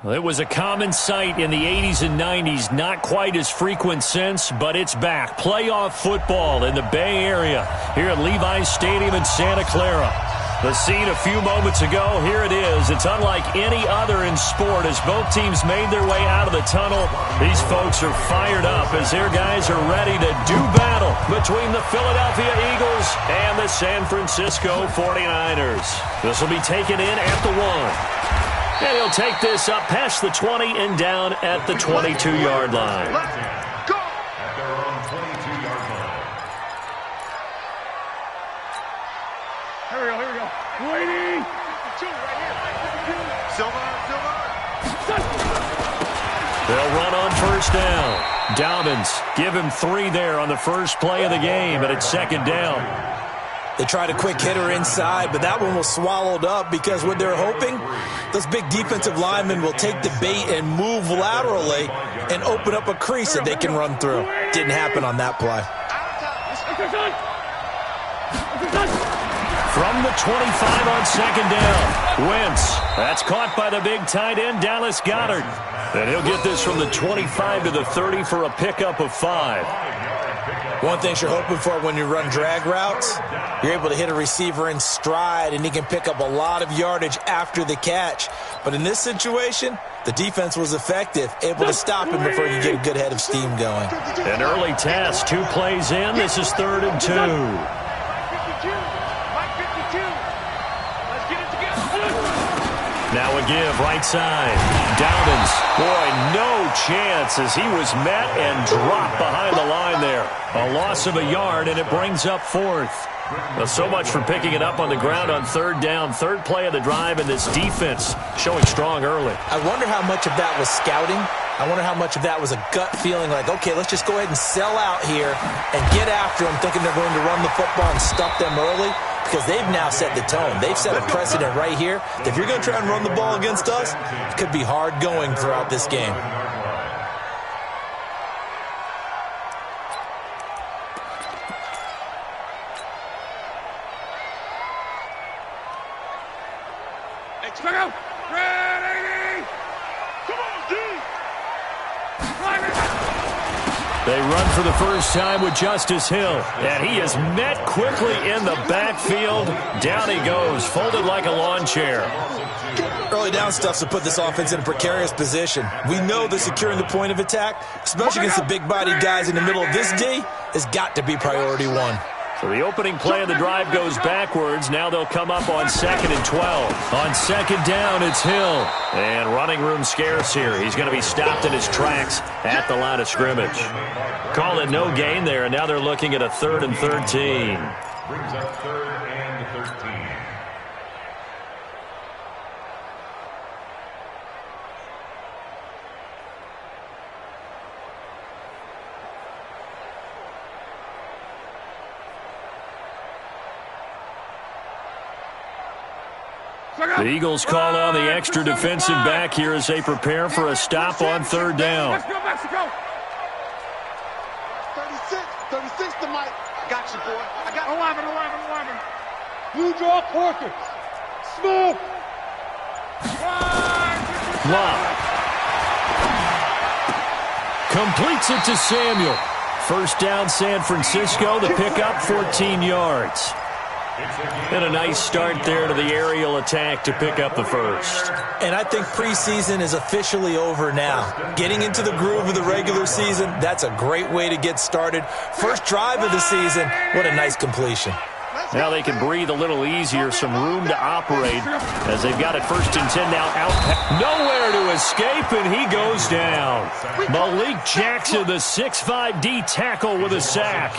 Well, it was a common sight in the 80s and 90s, not quite as frequent since, but it's back. Playoff football in the Bay Area here at Levi's Stadium in Santa Clara. The scene a few moments ago, here it is. It's unlike any other in sport as both teams made their way out of the tunnel. These folks are fired up as their guys are ready to do battle between the Philadelphia Eagles and the San Francisco 49ers. This will be taken in at the 1. And he'll take this up past the 20 and down at the 22-yard line. Let's go! At their own 22-yard line. Here we go. Waiting. 52 right here. Silver. They'll run on first down. Dobbins, give him 3 there on the first play of the game, and it's second down. They tried a quick hitter inside, but that one was swallowed up because what they're hoping, those big defensive linemen will take the bait and move laterally and open up a crease that they can run through. Didn't happen on that play. From the 25 on second down, Wentz. That's caught by the big tight end, Dallas Goedert. And he'll get this from the 25 to the 30 for a pickup of 5. One thing you're hoping for when you run drag routes, you're able to hit a receiver in stride, and he can pick up a lot of yardage after the catch. But in this situation, the defense was effective, able to stop him before you get a good head of steam going. An early test, 2 plays in. This is 3rd and 2. Now a give, right side. Dobbins, boy, no chance as he was met and dropped behind the line there. A loss of a yard, and it brings up 4th. Well, so much for picking it up on the ground on 3rd down. 3rd play of the drive, and this defense showing strong early. I wonder how much of that was scouting. I wonder how much of that was a gut feeling like, okay, let's just go ahead and sell out here and get after them, thinking they're going to run the football and stop them early. Because they've now set the tone. They've set a precedent right here. That if you're going to try and run the ball against us, it could be hard going throughout this game. They run for the first time with Justice Hill, and he is met quickly in the backfield. Down he goes, folded like a lawn chair. Early down stuff to put this offense in a precarious position. We know that securing the point of attack, especially against the big-bodied guys in the middle of this D, has got to be priority 1. So the opening play of the drive goes backwards. Now they'll come up on 2nd and 12. On second down, it's Hill. And running room scarce here. He's going to be stopped in his tracks at the line of scrimmage. Call it no gain there, and now they're looking at a 3rd and 13. Brings up 3rd and 13. The Eagles call on the extra defensive back here as they prepare for a stop on 3rd down. Let's go, Mexico. 36 to Mike. I got you, boy. I got 11. Blue draw Corker. Smoke. Wow. Completes it to Samuel. First down, San Francisco. The pickup, 14 yards. And a nice start there to the aerial attack to pick up the first. And I think preseason is officially over now. Getting into the groove of the regular season, that's a great way to get started. First drive of the season, what a nice completion. Now they can breathe a little easier, some room to operate as they've got it 1st and 10 now out. Nowhere to escape, and he goes down. Malik Jackson, the 6'5" D tackle with a sack.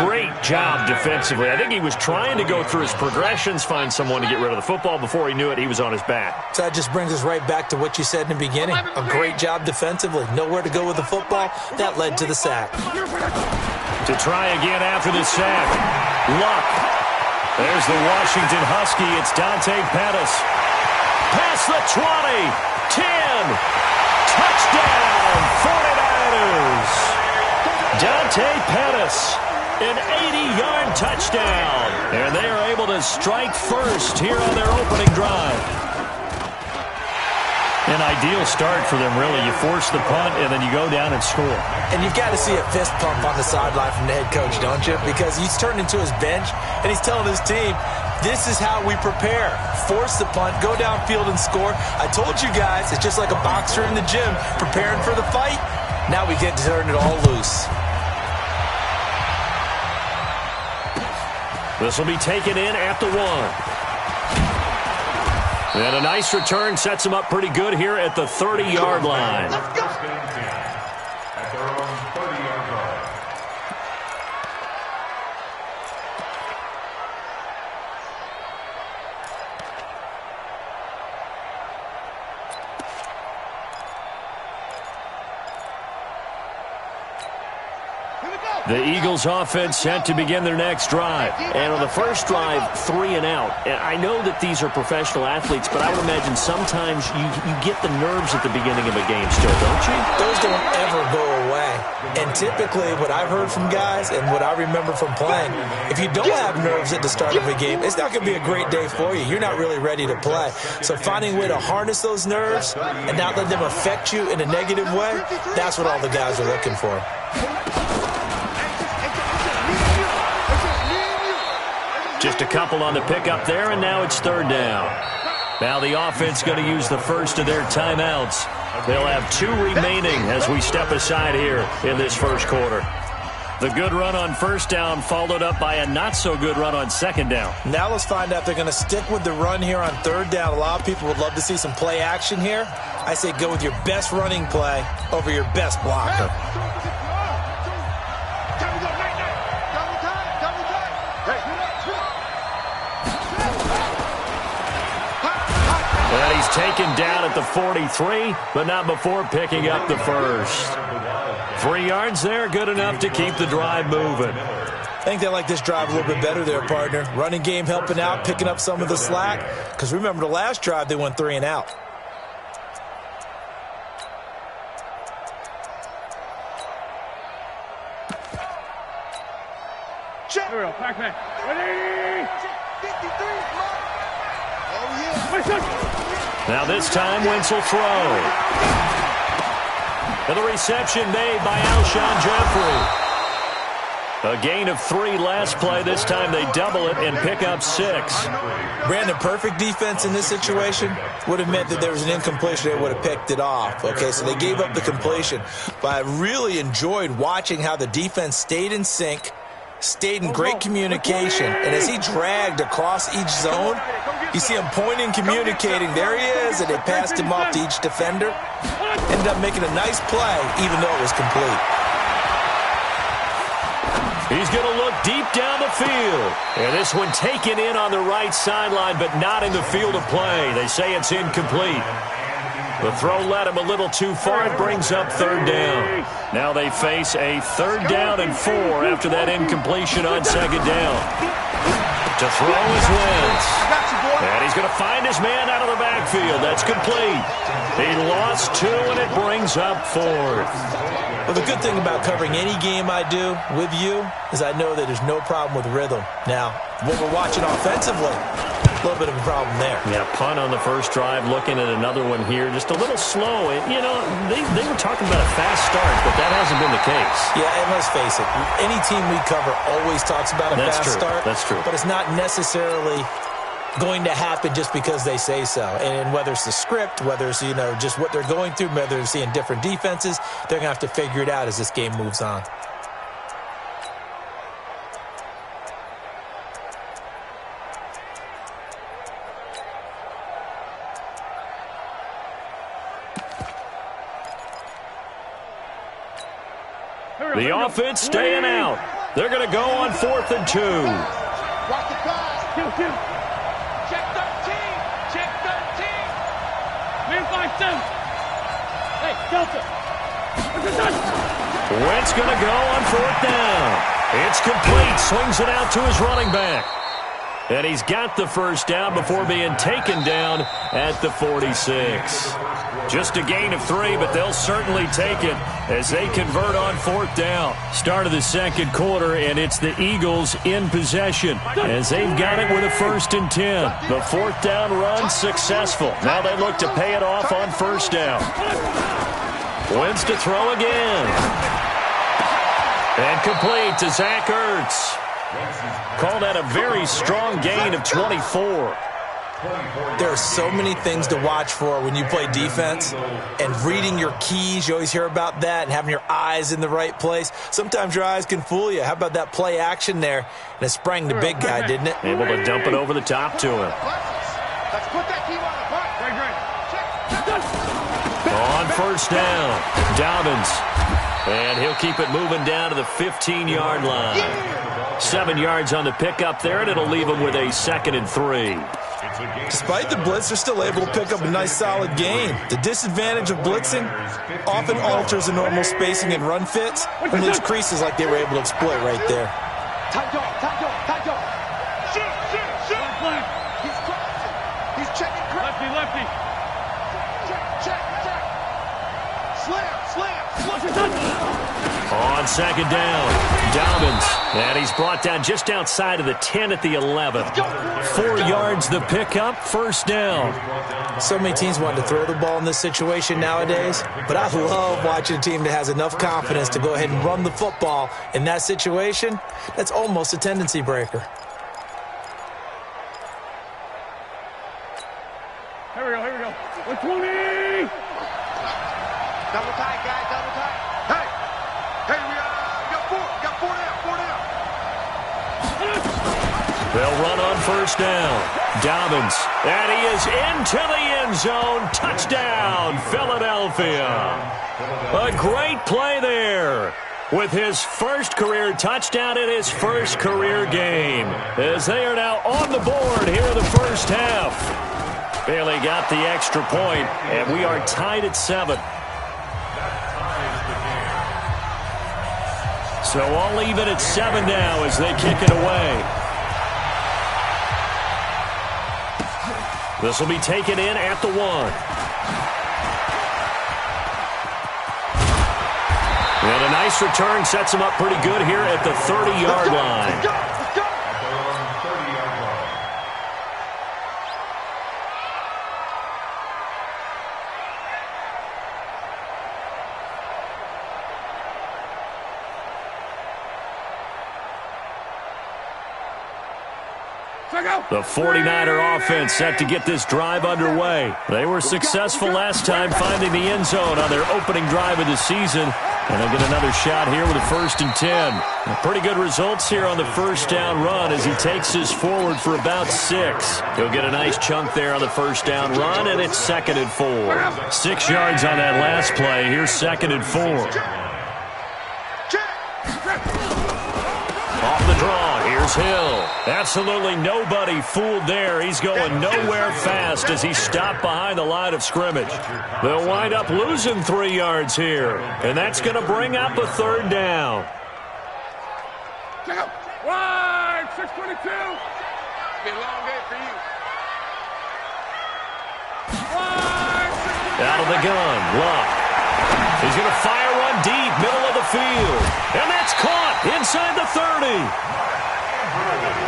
Great job defensively. I think he was trying to go through his progressions, find someone to get rid of the football. Before he knew it, he was on his back. So that just brings us right back to what you said in the beginning. A great job defensively. Nowhere to go with the football. That led to the sack. To try again after the sack. Luck. There's the Washington Husky. It's Dante Pettis. past the 20, 10, touchdown, 49ers. Dante Pettis, an 80-yard touchdown. And they are able to strike first here on their opening drive. An ideal start for them, really. You force the punt, and then you go down and score. And you've got to see a fist pump on the sideline from the head coach, don't you? Because he's turned into his bench, and he's telling his team, this is how we prepare. Force the punt, go downfield and score. I told you guys, it's just like a boxer in the gym preparing for the fight. Now we get to turn it all loose. This will be taken in at the 1. And a nice return sets them up pretty good here at the 30-yard line. At their own 30-yard line. The Eagles offense set to begin their next drive. And on the first drive, 3 and out. And I know that these are professional athletes, but I would imagine sometimes you get the nerves at the beginning of a game still, don't you? Those don't ever go away. And typically what I've heard from guys and what I remember from playing, if you don't have nerves at the start of a game, it's not going to be a great day for you. You're not really ready to play. So finding a way to harness those nerves and not let them affect you in a negative way, that's what all the guys are looking for. Just a couple on the pickup there, and now it's 3rd down. Now the offense going to use the first of their timeouts. They'll have 2 remaining as we step aside here in this first quarter. The good run on 1st down followed up by a not-so-good run on 2nd down. Now let's find out if they're going to stick with the run here on 3rd down. A lot of people would love to see some play action here. I say go with your best running play over your best blocker. And he's taken down at the 43, but not before picking up the first. 3 yards there, good enough to keep the drive moving. I think they like this drive a little bit better there, partner. Running game helping out, picking up some of the slack. Because remember the last drive, they went 3 and out. Check. Back. Ready? 53. Oh, yeah. Now this time, Wentz will throw. And the reception made by Alshon Jeffrey. A gain of 3 last play. This time they double it and pick up 6. Brandon, perfect defense in this situation would have meant that there was an incompletion. They would have picked it off. Okay, so they gave up the completion. But I really enjoyed watching how the defense stayed in sync, stayed in great communication. And as he dragged across each zone, you see him pointing, communicating. There he is, and they passed him off to each defender. Ended up making a nice play, even though it was complete. He's going to look deep down the field. And this one taken in on the right sideline, but not in the field of play. They say it's incomplete. The throw led him a little too far. It brings up 3rd down. Now they face a 3rd down and 4 after that incompletion on 2nd down. To throw is Wentz. And he's going to find his man out of the backfield. That's complete. He lost 2, and it brings up 4th. Well, the good thing about covering any game I do with you is I know that there's no problem with rhythm. Now, what we're watching offensively, a little bit of a problem there. Yeah, punt on the first drive, looking at another one here, just a little slow. And, you know, they were talking about a fast start, but that hasn't been the case. Yeah, and let's face it, any team we cover always talks about a fast start. That's true. But it's not necessarily going to happen just because they say so. And whether it's the script, whether it's, you know, just what they're going through, whether they're seeing different defenses, they're going to have to figure it out as this game moves on. The offense staying out. They're going to go on 4th and 2. Watch the pass. Check 13. Check 13. Man 5-2. Hey, Delta. Wentz going to go on 4th down. It's complete. Swings it out to his running back. And he's got the first down before being taken down at the 46. Just a gain of 3, but they'll certainly take it as they convert on 4th down. Start of the second quarter, and it's the Eagles in possession as they've got it with a 1st and 10. The 4th down run successful. Now they look to pay it off on 1st down. Wins to throw again. And complete to Zach Ertz. Call that a very strong gain of 24. There are so many things to watch for when you play defense, and reading your keys, you always hear about that, and having your eyes in the right place. Sometimes your eyes can fool you. How about that play action there? And it sprang the big guy, didn't it? Able to dump it over the top to him. Let's put that team on the puck. On 1st down, Dobbins. And he'll keep it moving down to the 15-yard line. 7 yards on the pickup there, and it'll leave him with a 2nd and 3. Despite the blitz, they're still able to pick up a nice, solid gain. The disadvantage of blitzing often alters the normal spacing and run fits and leaves creases like they were able to exploit right there. Tight dog. Shoot. He's crossing. He's checking. Lefty. Check. Slam. On 2nd down, Dobbins. And he's brought down just outside of the 10 at the 11. 4 yards the pickup, 1st down. So many teams want to throw the ball in this situation nowadays, but I love watching a team that has enough confidence to go ahead and run the football in that situation. That's almost a tendency breaker. Here we go. 120. Double tight, guys. Double tight. Hey, we got 4 down. They'll run on 1st down. Dobbins. And he is into the end zone. Touchdown, Philadelphia. A great play there with his first career touchdown in his first career game, as they are now on the board here in the first half. Bailey got the extra point, and we are tied at 7. So all even at 7 now as they kick it away. This will be taken in at the 1. And a nice return sets him up pretty good here at the 30-yard line. The 49er offense set to get this drive underway. They were successful last time finding the end zone on their opening drive of the season. And they'll get another shot here with a 1st and 10. Pretty good results here on the 1st down run as he takes this forward for about 6. He'll get a nice chunk there on the 1st down run, and it's 2nd and 4. 6 yards on that last play. Here's 2nd and 4. Off the draw, here's Hill. Absolutely nobody fooled there. He's going nowhere fast as he stopped behind the line of scrimmage. They'll wind up losing 3 yards here, and that's going to bring up a 3rd down. Wide, 622. Be a long day for you. Wide, out of the gun, Luck. He's going to fire one deep, middle of the field. And that's caught inside the 30.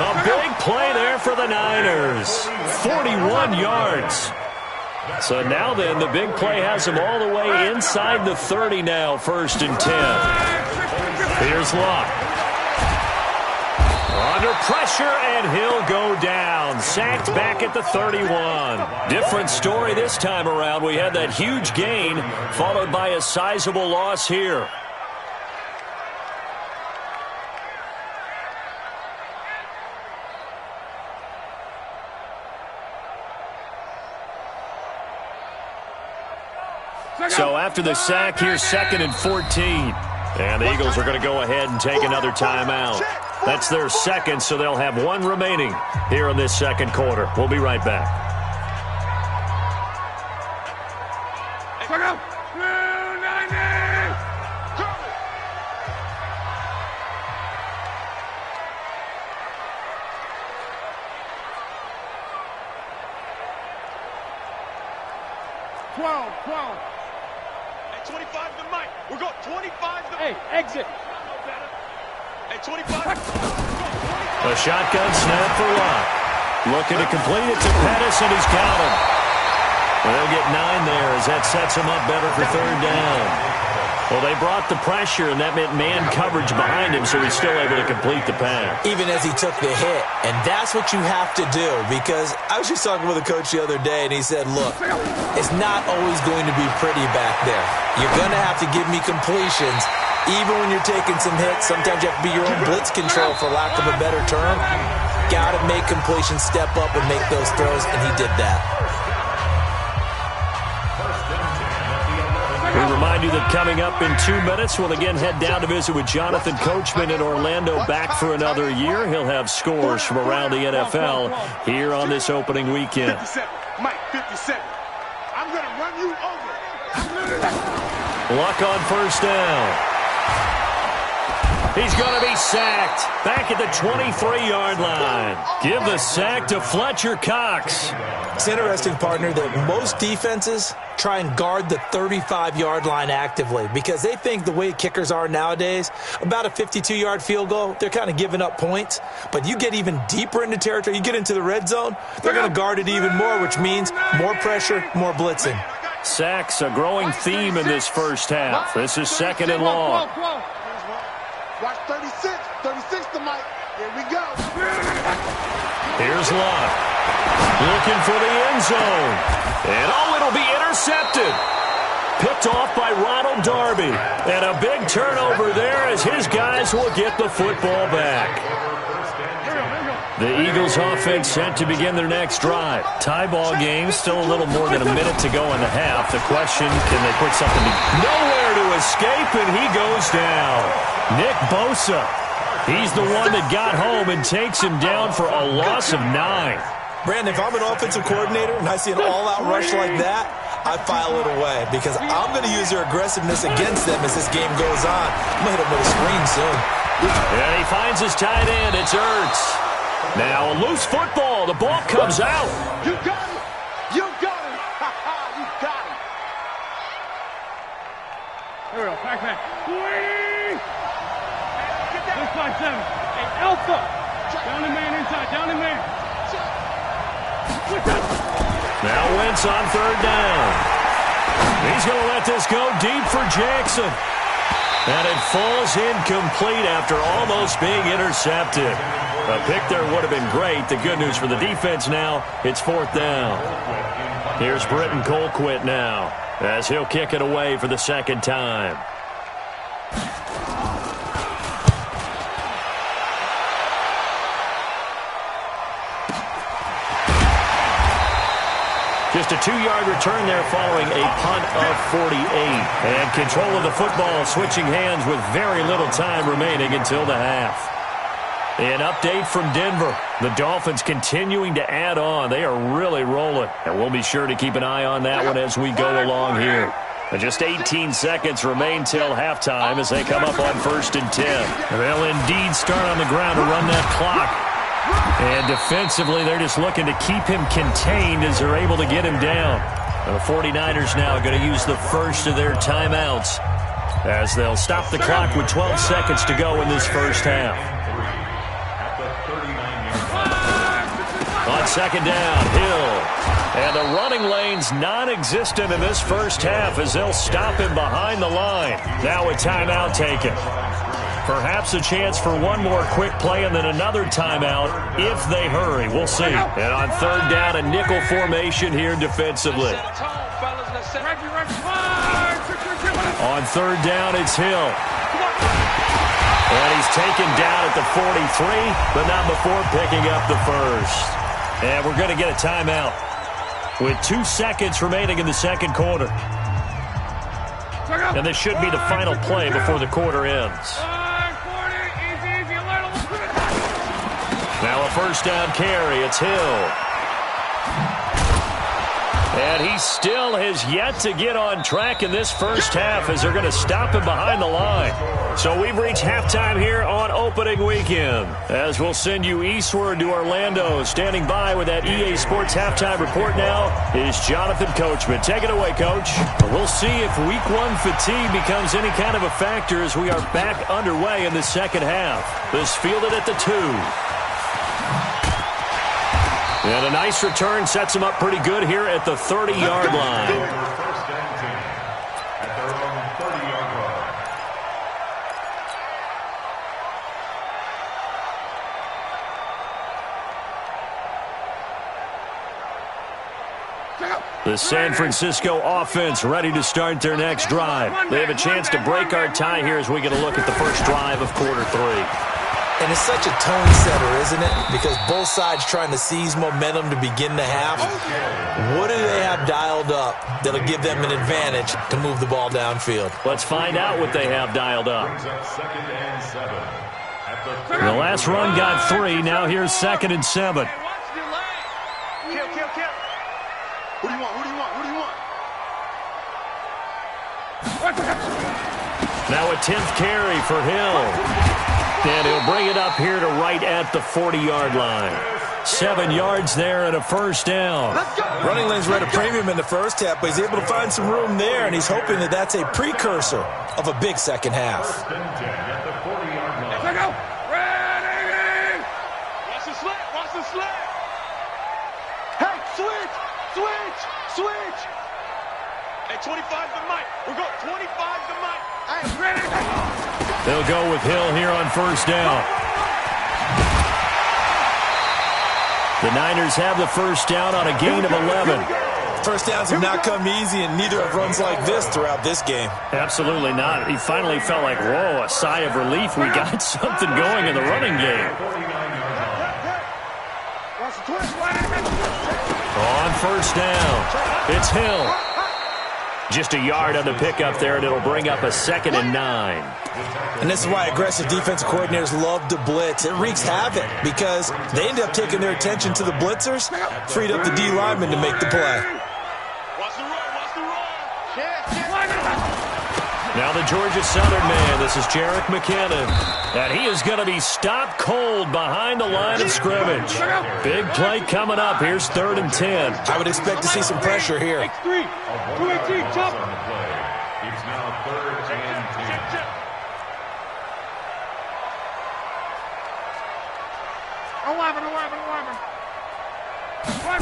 A big play there for the Niners. 41 yards. So now then, the big play has him all the way inside the 30 now, 1st and 10. Here's Luck. Under pressure, and he'll go down. Sacked back at the 31. Different story this time around. We had that huge gain, followed by a sizable loss here. So after the sack, here's 2nd and 14. And the Eagles are going to go ahead and take another timeout. That's their 2nd, so they'll have 1 remaining here in this 2nd quarter. We'll be right back. 12. Hey, 25 to Mike. We're going 25 to... Hey, exit. Hey, 25. A shotgun snap for Lott. Looking to complete it to Pettis, and he's got him. They'll get 9 there as that sets him up better for third down. Well, they brought the pressure, and that meant man coverage behind him, so he's still able to complete the pass. Even as he took the hit. And that's what you have to do, because I was just talking with a coach the other day, and he said, look, it's not always going to be pretty back there. You're going to have to give me completions. Even when you're taking some hits, sometimes you have to be your own blitz control, for lack of a better term. Got to make completions, step up, and make those throws, and he did that. We remind you that coming up in 2 minutes, we'll again head down to visit with Jonathan Coachman in Orlando, back for another year. He'll have scores from around the NFL here on this opening weekend. 57. Mike, 57. I'm going to run you over. Luck on first down. He's going to be sacked back at the 23-yard line. Give the sack to Fletcher Cox. It's interesting, partner, that most defenses try and guard the 35-yard line actively because they think the way kickers are nowadays, about a 52-yard field goal, they're kind of giving up points. But you get even deeper into territory, you get into the red zone, they're going to guard it even more, which means more pressure, more blitzing. Sacks, a growing theme in this first half. This is second and long. Watch 36. 36 to Mike. Here we go. Here's Lott. Looking for the end zone. And it'll be intercepted. Picked off by Ronald Darby. And a big turnover there as his guys will get the football back. The Eagles offense set to begin their next drive. Tie ball game, still a little more than a minute to go in the half. The question, can they put something nowhere to escape, and he goes down. Nick Bosa, he's the one that got home and takes him down for a loss of 9. Brandon, if I'm an offensive coordinator and I see an all-out rush like that, I file it away because I'm going to use their aggressiveness against them as this game goes on. I'm going to hit them with a screen soon. And he finds his tight end. It's Ertz. Now a loose football. The ball comes out. You got it. You got it. You got it. Here we go. Back. 657. Hey, Alpha. Down the man inside. Down the man. Now Wentz on third down. He's going to let this go deep for Jackson. And it falls incomplete after almost being intercepted. A pick there would have been great. The good news for the defense now, it's fourth down. Here's Britton Colquitt now as he'll kick it away for the second time. Just a 2-yard return there following a punt of 48. And control of the football switching hands with very little time remaining until the half. An update from Denver. The Dolphins continuing to add on. They are really rolling. And we'll be sure to keep an eye on that one as we go along here. And just 18 seconds remain till halftime as they come up on 1st and 10. They'll indeed start on the ground to run that clock. And defensively, they're just looking to keep him contained as they're able to get him down. And the 49ers now are going to use the first of their timeouts as they'll stop the clock with 12 seconds to go in this first half. On second down, Hill. And the running lane's non-existent in this first half as they'll stop him behind the line. Now a timeout taken. Perhaps a chance for one more quick play and then another timeout if they hurry. We'll see. And on third down, a nickel formation here defensively. On third down, it's Hill. And he's taken down at the 43, but not before picking up the first. And we're going to get a timeout with 2 seconds remaining in the second quarter. And this should be the final play before the quarter ends. Now a first down carry. It's Hill. And he still has yet to get on track in this first half as they're going to stop him behind the line. So we've reached halftime here on opening weekend. As we'll send you eastward to Orlando. Standing by with that EA Sports halftime report now is Jonathan Coachman. Take it away, Coach. We'll see if week one fatigue becomes any kind of a factor as we are back underway in the second half. This fielded at the 2. And a nice return sets them up pretty good here at the 30-yard line. First and 10 at their own 30-yard line. The San Francisco offense ready to start their next drive. They have a chance to break our tie here as we get a look at the first drive of quarter 3. And it's such a tone setter, isn't it? Because both sides trying to seize momentum to begin the half. What do they have dialed up that'll give them an advantage to move the ball downfield? Let's find out what they have dialed up. Brings up 2nd and 7 at the The last run got 3. Now here's 2nd and 7. Kill. Who do you want? Now a 10th carry for Hill. And he'll bring it up here to right at the 40-yard line. 7 yards there and a first down. Running lanes were at a premium in the first half, but he's able to find some room there, and he's hoping that that's a precursor of a big second half. First and 10 at the 40-yard line. Let's go. Ready. Watch the slant. Hey, switch. Hey, 25 to Mike. We're going 25 to Mike. Hey, ready. They'll go with Hill here on first down. The Niners have the first down on a gain of 11. First downs have not come easy, and neither have runs like this throughout this game. Absolutely not. He finally felt like, whoa, a sigh of relief. We got something going in the running game. On first down, it's Hill. Just a yard on the pickup there, and it'll bring up a 2nd and 9. And this is why aggressive defensive coordinators love to blitz. It wreaks havoc because they end up taking their attention to the blitzers, freed up the D lineman to make the play. Watch the run. Now the Georgia Southern man, this is Jerick McKinnon. And he is going to be stopped cold behind the line of scrimmage. Big play coming up. Here's 3rd and 10. I would expect to see some pressure here. X3. 218. Chop. On the play. It's now 3rd and 10. 11.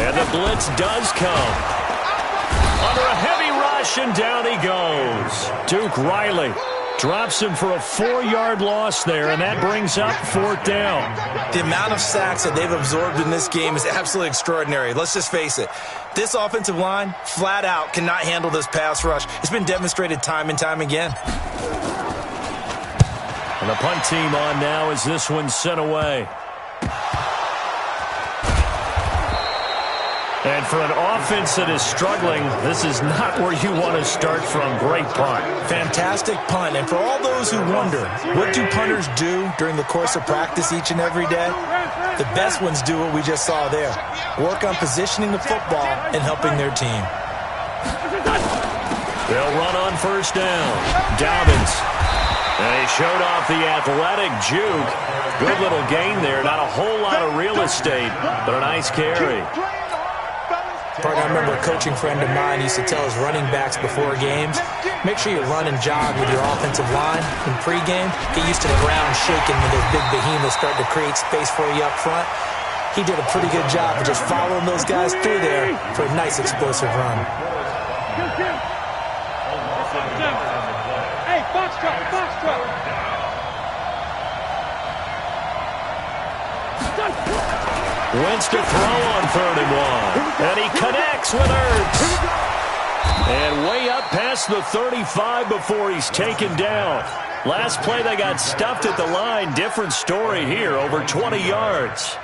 And the blitz does come. Under a heavy rush, and down he goes. Duke Riley drops him for a 4-yard loss there, and that brings up 4th down. The amount of sacks that they've absorbed in this game is absolutely extraordinary. Let's just face it. This offensive line, flat out, cannot handle this pass rush. It's been demonstrated time and time again. And the punt team on now as this one's sent away. And for an offense that is struggling, this is not where you want to start from. Great punt. Fantastic punt. And for all those who wonder, what do punters do during the course of practice each and every day? The best ones do what we just saw there. Work on positioning the football and helping their team. They'll run on first down. Dobbins. And he showed off the athletic juke. Good little gain there. Not a whole lot of real estate, but a nice carry. Partner, I remember a coaching friend of mine used to tell his running backs before games, make sure you run and jog with your offensive line in pregame. Get used to the ground shaking when those big behemoths start to create space for you up front. He did a pretty good job of just following those guys through there for a nice explosive run. Hey, Foxtrot. Wentz to throw on 3rd and 1. And he connects with Ertz. And way up past the 35 before he's taken down. Last play they got stuffed at the line. Different story here, over 20 yards.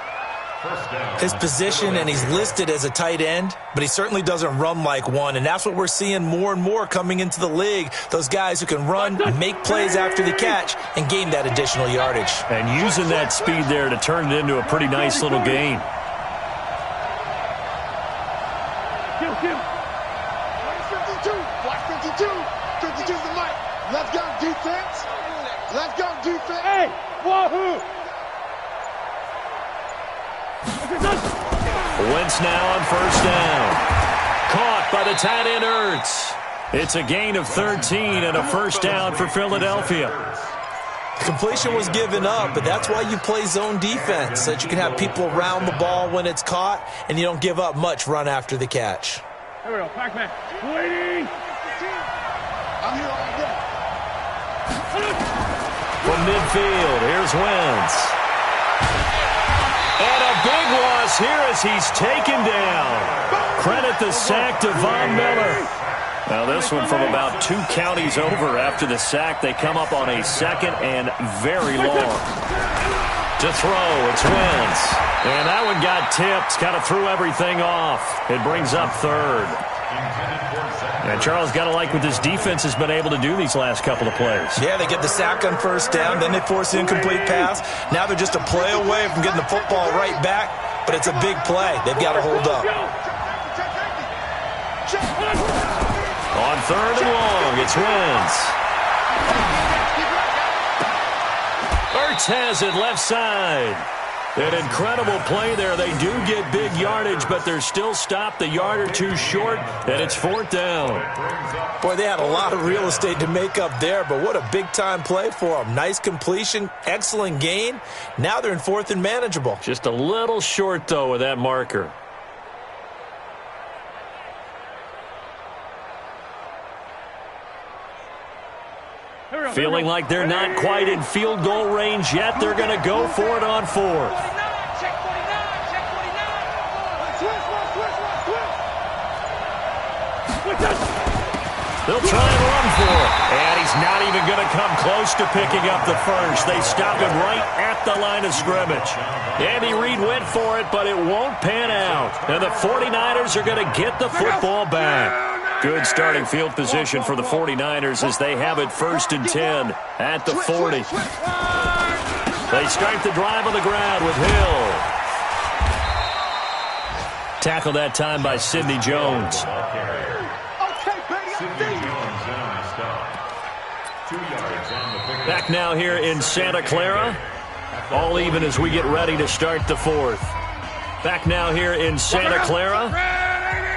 His position, and he's listed as a tight end, but he certainly doesn't run like one, and that's what we're seeing more and more coming into the league. Those guys who can run, make plays after the catch, and gain that additional yardage. And using that speed there to turn it into a pretty nice little gain. Block 52. 52's the mic. Let's go, defense. Let's go, defense. Hey, wahoo! Wentz now on first down. Caught by the tight end Ertz. It's a gain of 13 and a first down for Philadelphia. Completion was given up, but that's why you play zone defense, so that you can have people around the ball when it's caught, and you don't give up much run after the catch. Here we go, Pac-Man. Waiting. I'm here all day. From midfield, here's Wentz. And a big loss here as he's taken down. Credit the sack to Von Miller. Now this one from about 2 counties over after the sack. They come up on a second and very long. To throw, it's Wentz. And that one got tipped, kind of threw everything off. It brings up third. And Charles, got to like what this defense has been able to do these last couple of plays. Yeah, they get the sack on first down, then they force the incomplete pass. Now they're just a play away from getting the football right back, but it's a big play. They've got to hold up. On third and long, it's Wentz. Ertz has it left side. An incredible play there. They do get big yardage, but they're still stopped a yard or two short, and it's fourth down. Boy, they had a lot of real estate to make up there, but what a big-time play for them. Nice completion, excellent gain. Now they're in fourth and manageable. Just a little short, though, with that marker. Feeling like they're not quite in field goal range yet. They're going to go for it on fourth. They'll try and run for it. And he's not even going to come close to picking up the first. They stopped him right at the line of scrimmage. Andy Reid went for it, but it won't pan out. And the 49ers are going to get the football back. Good starting field position for the 49ers as they have it first and 10 at the 40. They start the drive on the ground with Hill. Tackled that time by Sidney Jones. Back now here in Santa Clara. All even as we get ready to start the fourth. Back now here in Santa Clara.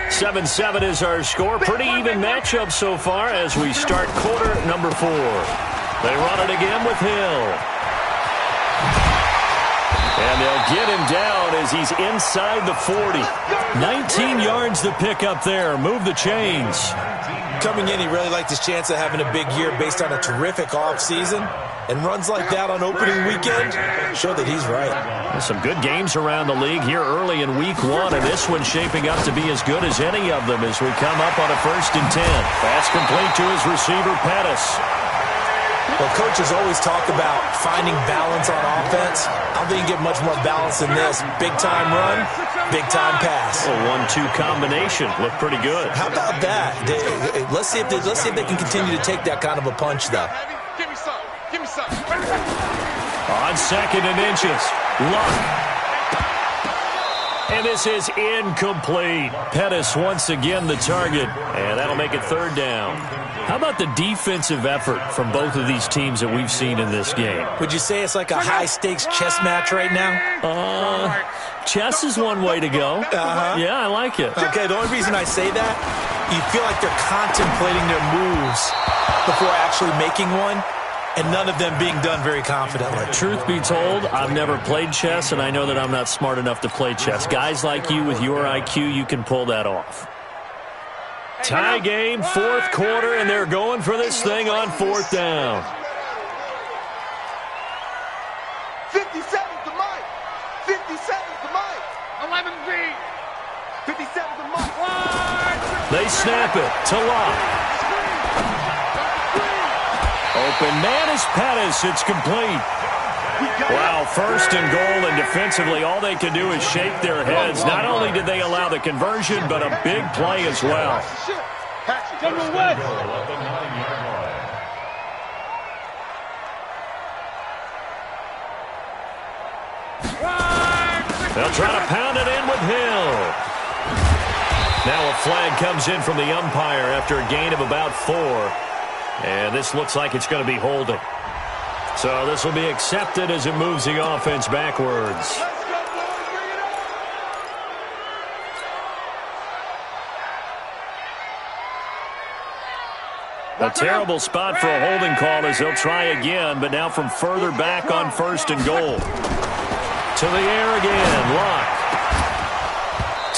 7-7 is our score. Pretty even matchup so far as we start quarter number 4. They run it again with Hill. And they'll get him down as he's inside the 40. 19 yards to pick up there. Move the chains. Coming in, he really liked his chance of having a big year based on a terrific offseason. And runs like that on opening weekend show that he's right. Some good games around the league here early in week 1, and this one's shaping up to be as good as any of them as we come up on a first and 10. Pass complete to his receiver, Pettis. Well, coaches always talk about finding balance on offense. I don't think you get much more balance than this. Big-time run, big-time pass. A 1-2 combination. Looked pretty good. How about that? Let's see if they can continue to take that kind of a punch, though. Give me some. Give me some. On second and inches. Luck. And this is incomplete. Pettis once again the target. And that'll make it third down. How about the defensive effort from both of these teams that we've seen in this game? Would you say it's like a high-stakes chess match right now? Chess is one way to go. Yeah, I like it. Okay, the only reason I say that, you feel like they're contemplating their moves before actually making one, and none of them being done very confidently. Truth be told, I've never played chess, and I know that I'm not smart enough to play chess. Guys like you with your IQ, you can pull that off. Tie game, fourth quarter, and they're going for this thing on fourth down. 57's the mic. 57's the mic. 11B. 57's the mic. They snap it to Locke. Open man is Pettis. It's complete. Wow, first and goal, and defensively, all they can do is shake their heads. Not only did they allow the conversion, but a big play as well. They'll try to pound it in with Hill. Now a flag comes in from the umpire after a gain of about 4. And this looks like it's going to be holding. So this will be accepted as it moves the offense backwards. A terrible spot for a holding call as they'll try again, but now from further back on 1st and goal. To the air again, Locke.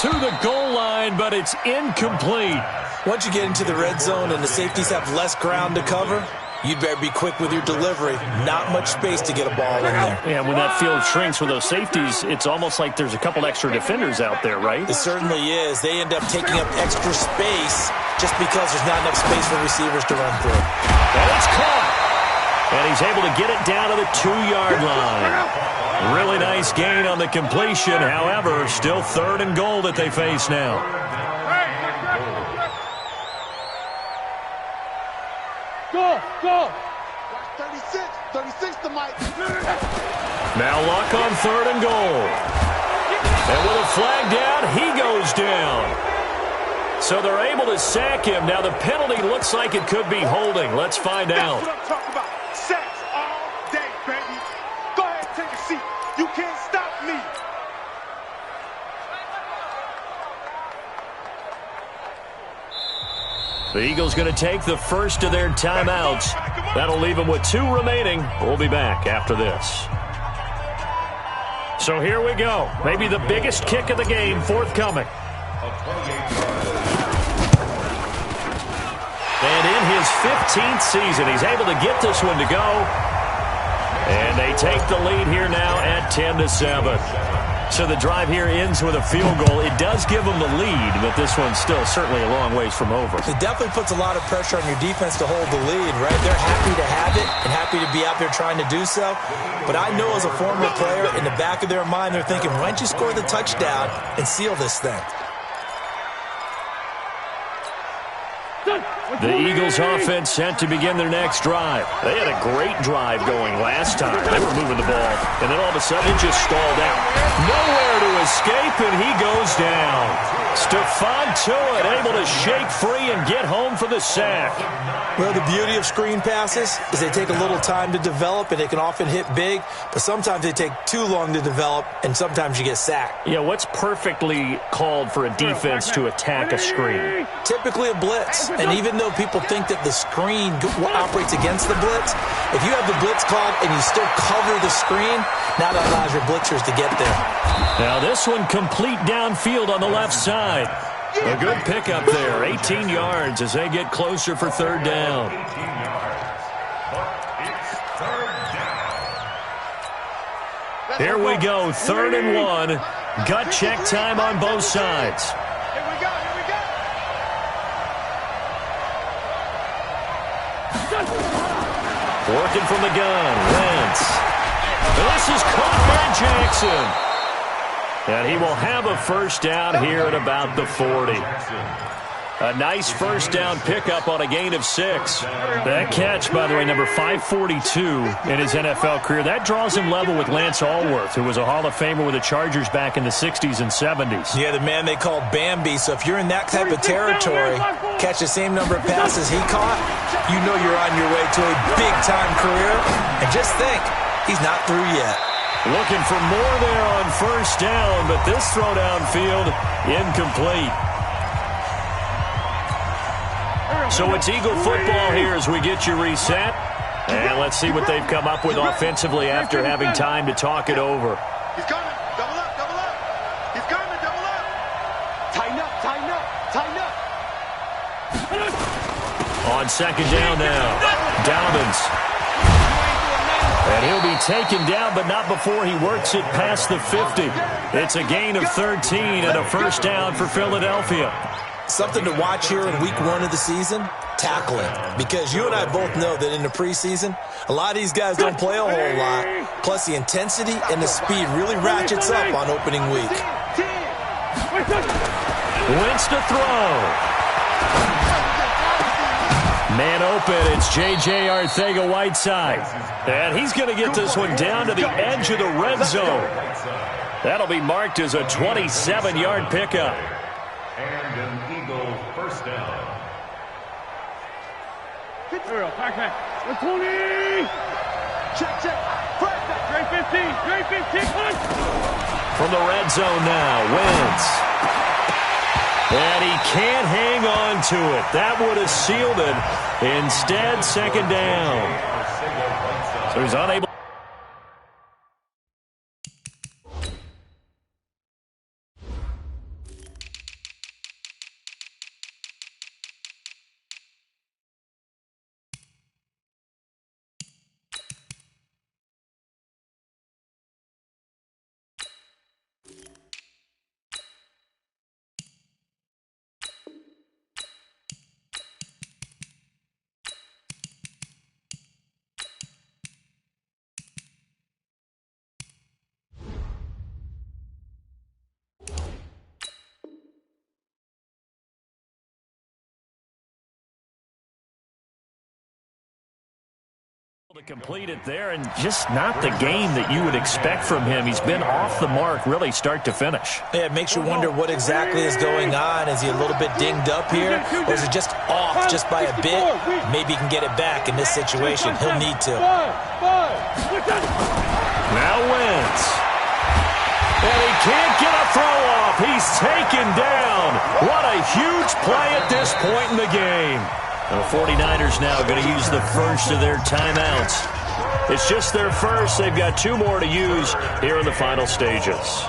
To the goal line, but it's incomplete. Once you get into the red zone and the safeties have less ground to cover, you'd better be quick with your delivery. Not much space to get a ball in there. Yeah, when that field shrinks with those safeties, it's almost like there's a couple extra defenders out there, right? It certainly is. They end up taking up extra space just because there's not enough space for receivers to run through. And it's caught. And he's able to get it down to the 2-yard line. Really nice gain on the completion. However, still 3rd and goal that they face now. Go! 36 to Mike. Now Luck on 3rd and goal. And with a flag down, he goes down. So they're able to sack him. Now the penalty looks like it could be holding. Let's find out. That's what I'm talking about. Sacks all day, baby. Go ahead and take a seat. You can't stop me. The Eagles going to take the first of their timeouts. That'll leave them with 2 remaining. We'll be back after this. So here we go. Maybe the biggest kick of the game forthcoming. And in his 15th season, he's able to get this one to go. And they take the lead here now at 10-7. So the drive here ends with a field goal. It does give them the lead, but this one's still certainly a long ways from over. It definitely puts a lot of pressure on your defense to hold the lead, right? They're happy to have it and happy to be out there trying to do so. But I know as a former player, in the back of their mind, they're thinking, why don't you score the touchdown and seal this thing? The Eagles offense set to begin their next drive. They had a great drive going last time. They were moving the ball, and then all of a sudden it just stalled out. Nowhere to escape, and he goes down. Stephon Tuitt able to shake free and get home for the sack. Well, the beauty of screen passes is they take a little time to develop, and they can often hit big, but sometimes they take too long to develop, and sometimes you get sacked. Yeah, what's perfectly called for a defense to attack a screen? Typically a blitz, and even though people think that the screen operates against the blitz, if you have the blitz called and you still cover the screen, now that allows your blitzers to get there. Now this one complete downfield on the left side. A good pickup there, 18 yards as they get closer for 3rd down. Here we go, 3rd and 1. Gut check time on both sides. Here we go. Working from the gun, Wentz. This is caught by Jackson. And he will have a first down here at about the 40. A nice first down pickup on a gain of 6. That catch, by the way, number 542 in his NFL career. That draws him level with Lance Allworth, who was a Hall of Famer with the Chargers back in the 60s and 70s. Yeah, the man they called Bambi. So if you're in that type of territory, catch the same number of passes he caught, you know you're on your way to a big-time career. And just think, he's not through yet. Looking for more there on first down, but this throw downfield incomplete. So it's Eagle football here as we get you reset. And let's see what they've come up with offensively after having time to talk it over. He's coming. Double up. He's coming. Double up. Tighten up. On 2nd down now, Dobbins. And he'll be taken down, but not before he works it past the 50. It's a gain of 13 and a first down for Philadelphia. Something to watch here in week 1 of the season, tackling. Because you and I both know that in the preseason, a lot of these guys don't play a whole lot. Plus the intensity and the speed really ratchets up on opening week. Wentz to throw. Man open, it's J.J. Arcega-Whiteside. And he's going to get this one down to the edge of the red zone. That'll be marked as a 27-yard pickup. first down. Here we go. Back. 120. Check. Straight 15. Straight 15. Punch. From the red zone now, Wentz. And he can't hang on to it. That would have sealed it. Instead, second down. So he's unable. To complete it there, and just not the game that you would expect from him. He's been off the mark really start to finish. Yeah, it makes you wonder what exactly is going on. Is he a little bit dinged up here, or is it just off just by a bit? Maybe he can get it back in this situation. He'll need to. Now Wentz. And he can't get a throw off. He's taken down. What a huge play at this point in the game. The 49ers now going to use the first of their timeouts. It's just their first. They've got 2 more to use here in the final stages.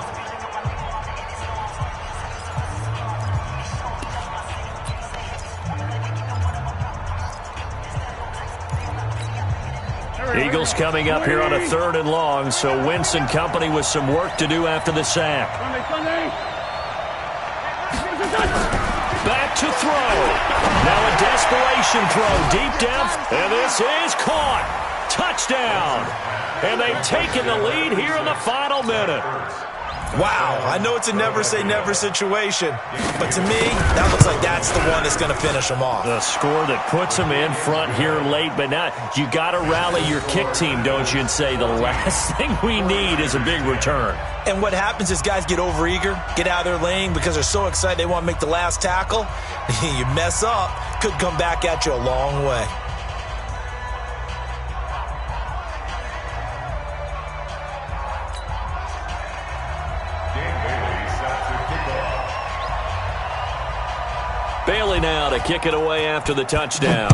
Eagles coming up here on a 3rd and long, so Wentz and company with some work to do after the sack. Back to throw. Now a desperation throw deep down. And this is caught. Touchdown. And they've taken the lead here in the final minute. Wow, I know it's a never-say-never situation, but to me, that looks like that's the one that's going to finish them off. The score that puts them in front here late, but now you got to rally your kick team, don't you, and say the last thing we need is a big return. And what happens is guys get overeager, get out of their lane because they're so excited they want to make the last tackle. You mess up, could come back at you a long way. Bailey now to kick it away after the touchdown.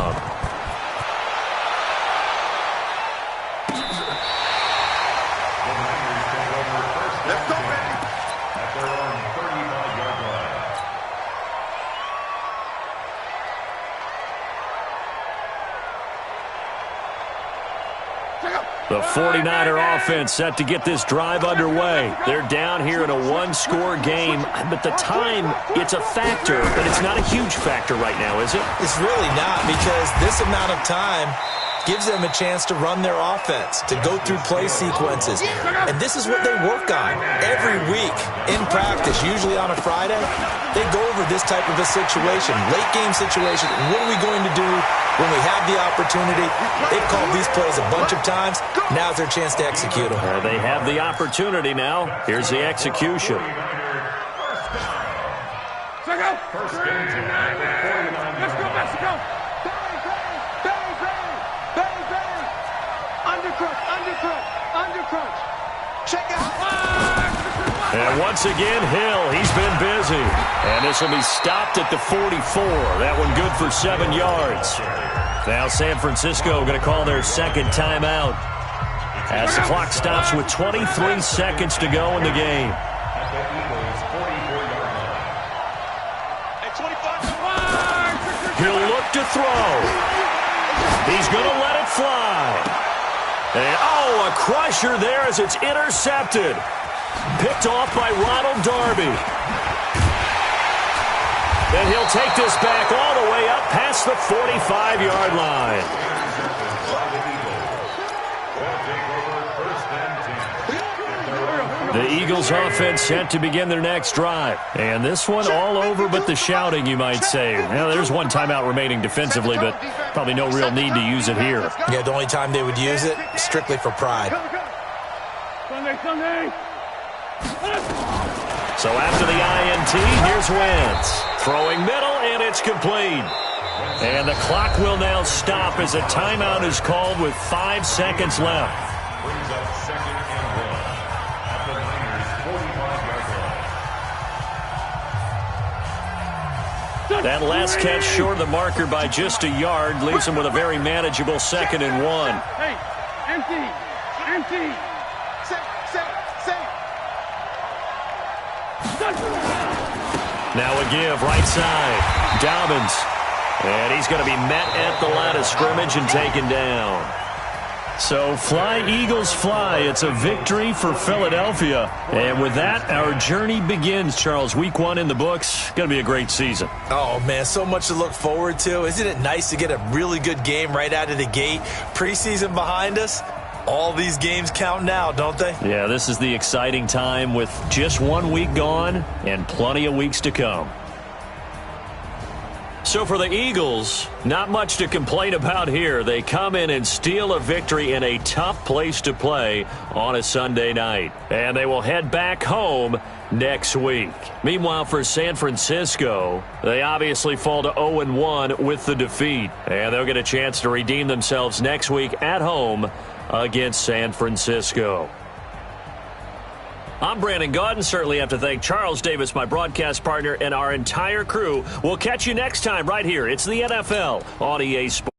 Let's go, baby. At their own 35-yard line. The 49er offense set to get this drive underway. They're down here in a 1-score game, but the time, it's a factor, but it's not a huge factor right now, is it? It's really not, because this amount of time gives them a chance to run their offense, to go through play sequences. And this is what they work on every week in practice, usually on a Friday. They go over this type of a situation, late game situation. What are we going to do when we have the opportunity? They've called these plays a bunch of times. Now's their chance to execute them. They have the opportunity now. Here's the execution. First down to Let's go, Mexico. Undercrunch. Check out. And once again, Hill, he's been busy. And this will be stopped at the 44. That one good for 7 yards. Now San Francisco going to call their second timeout as the clock stops with 23 seconds to go in the game. at the Eagles' 44-yard line. At 25. He'll look to throw. He's going to let it fly. And, a crusher there as it's intercepted. Picked off by Ronald Darby. And he'll take this back all the way up past the 45-yard line. The Eagles offense set to begin their next drive. And this one all over but the shouting, you might say. Now, there's one timeout remaining defensively, but probably no real need to use it here. Yeah, the only time they would use it, strictly for pride. Sunday. So after the INT, here's Wentz. Throwing middle, and it's complete. And the clock will now stop as a timeout is called with 5 seconds left. Brings up 2nd and 1 at the Niners' 45-yard line. That last catch short of the marker by just a yard leaves him with a very manageable 2nd and 1. Hey, empty. Now a give, right side. Dobbins. And he's going to be met at the line of scrimmage and taken down. So fly, Eagles, fly. It's a victory for Philadelphia. And with that, our journey begins, Charles. Week 1 in the books. Going to be a great season. Oh, man, so much to look forward to. Isn't it nice to get a really good game right out of the gate? Preseason behind us. All these games count now, don't they? Yeah, this is the exciting time with just 1 week gone and plenty of weeks to come. So for the Eagles, not much to complain about here. They come in and steal a victory in a tough place to play on a Sunday night. And they will head back home next week. Meanwhile, for San Francisco, they obviously fall to 0-1 with the defeat. And they'll get a chance to redeem themselves next week at home against San Francisco. I'm Brandon Gaudin. Certainly have to thank Charles Davis, my broadcast partner, and our entire crew. We'll catch you next time right here. It's the NFL on EA Sports.